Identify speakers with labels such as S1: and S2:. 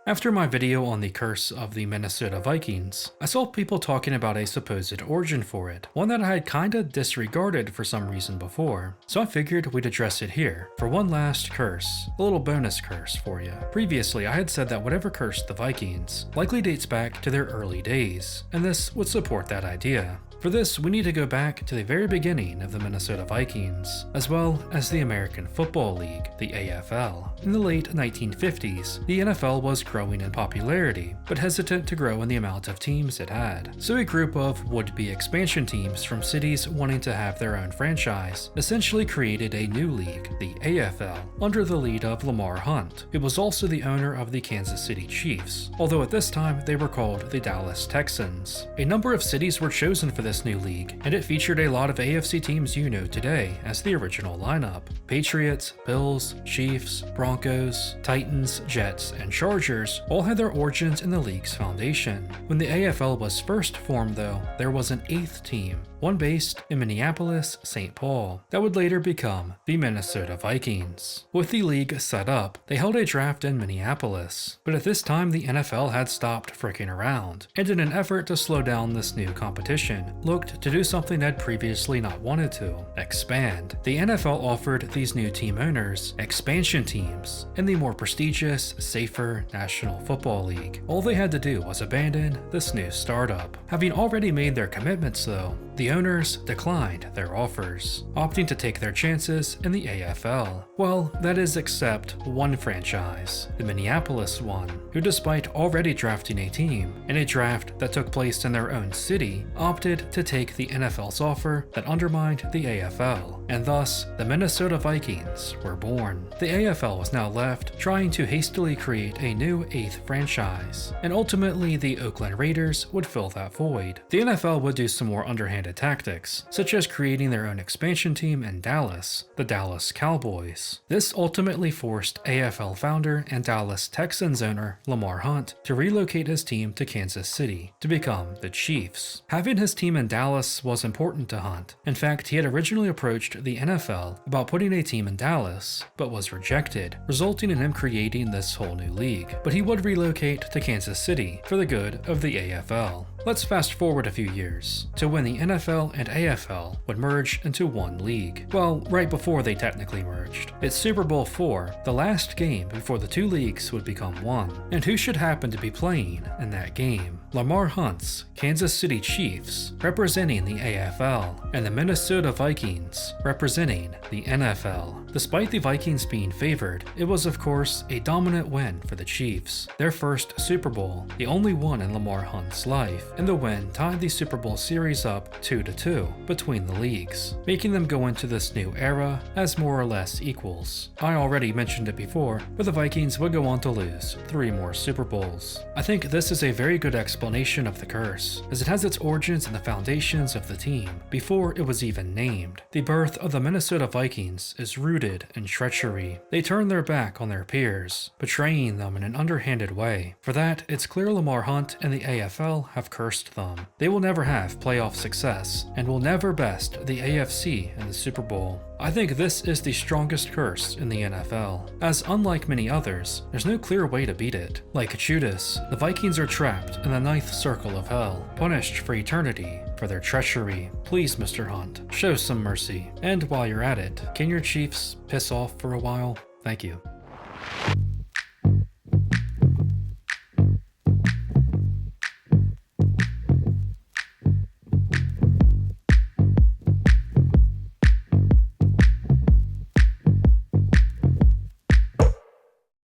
S1: After my video on the curse of the Minnesota Vikings, I saw people talking about a supposed origin for it, one that I had kinda disregarded for some reason before, so I figured we'd address it here, for one last curse, a little bonus curse for you. Previously, I had said that whatever cursed the Vikings likely dates back to their early days, and this would support that idea. For this, we need to go back to the very beginning of the Minnesota Vikings, as well as the American Football League, the AFL. In the late 1950s, the NFL was growing in popularity, but hesitant to grow in the amount of teams it had. So a group of would-be expansion teams from cities wanting to have their own franchise essentially created a new league, the AFL, under the lead of Lamar Hunt, who was also the owner of the Kansas City Chiefs, although at this time they were called the Dallas Texans. A number of cities were chosen for this new league, and it featured a lot of AFC teams you know today as the original lineup. Patriots, Bills, Chiefs, Broncos, Titans, Jets, and Chargers all had their origins in the league's foundation. When the AFL was first formed though, there was an eighth team, one based in Minneapolis, St. Paul, that would later become the Minnesota Vikings. With the league set up, they held a draft in Minneapolis, but at this time the NFL had stopped fricking around, and in an effort to slow down this new competition, looked to do something they'd previously not wanted to: expand. The NFL offered these new team owners expansion teams in the more prestigious, safer National Football League. All they had to do was abandon this new startup. Having already made their commitments though, the owners declined their offers, opting to take their chances in the AFL. Well, that is except one franchise, the Minneapolis one, who despite already drafting a team in a draft that took place in their own city, opted to take the NFL's offer that undermined the AFL, and thus the Minnesota Vikings were born. The AFL was now left trying to hastily create a new eighth franchise, and ultimately the Oakland Raiders would fill that void. The NFL would do some more underhanded tactics, such as creating their own expansion team in Dallas, the Dallas Cowboys. This ultimately forced AFL founder and Dallas Texans owner Lamar Hunt to relocate his team to Kansas City to become the Chiefs. Having his team in Dallas was important to Hunt. In fact, he had originally approached the NFL about putting a team in Dallas, but was rejected, resulting in him creating this whole new league. But he would relocate to Kansas City for the good of the AFL. Let's fast forward a few years to when the NFL and AFL would merge into one league. Well, right before they technically merged. It's Super Bowl IV, the last game before the two leagues would become one. And who should happen to be playing in that game? Lamar Hunt's Kansas City Chiefs, representing the AFL, and the Minnesota Vikings, representing the NFL. Despite the Vikings being favored, it was of course a dominant win for the Chiefs, their first Super Bowl, the only one in Lamar Hunt's life, and the win tied the Super Bowl series up 2-2 between the leagues, making them go into this new era as more or less equals. I already mentioned it before, but the Vikings would go on to lose 3 more Super Bowls. I think this is a very good explanation of the curse, as it has its origins in the foundations of the team before it was even named. The birth of the Minnesota Vikings is rooted in treachery. They turned their back on their peers, betraying them in an underhanded way. For that, it's clear Lamar Hunt and the AFL have cursed them. They will never have playoff success, and will never best the AFC in the Super Bowl. I think this is the strongest curse in the NFL, as unlike many others, there's no clear way to beat it. Like Judas, the Vikings are trapped in the ninth circle of hell, punished for eternity for their treachery. Please, Mr. Hunt, show some mercy. And while you're at it, can your Chiefs piss off for a while? Thank you.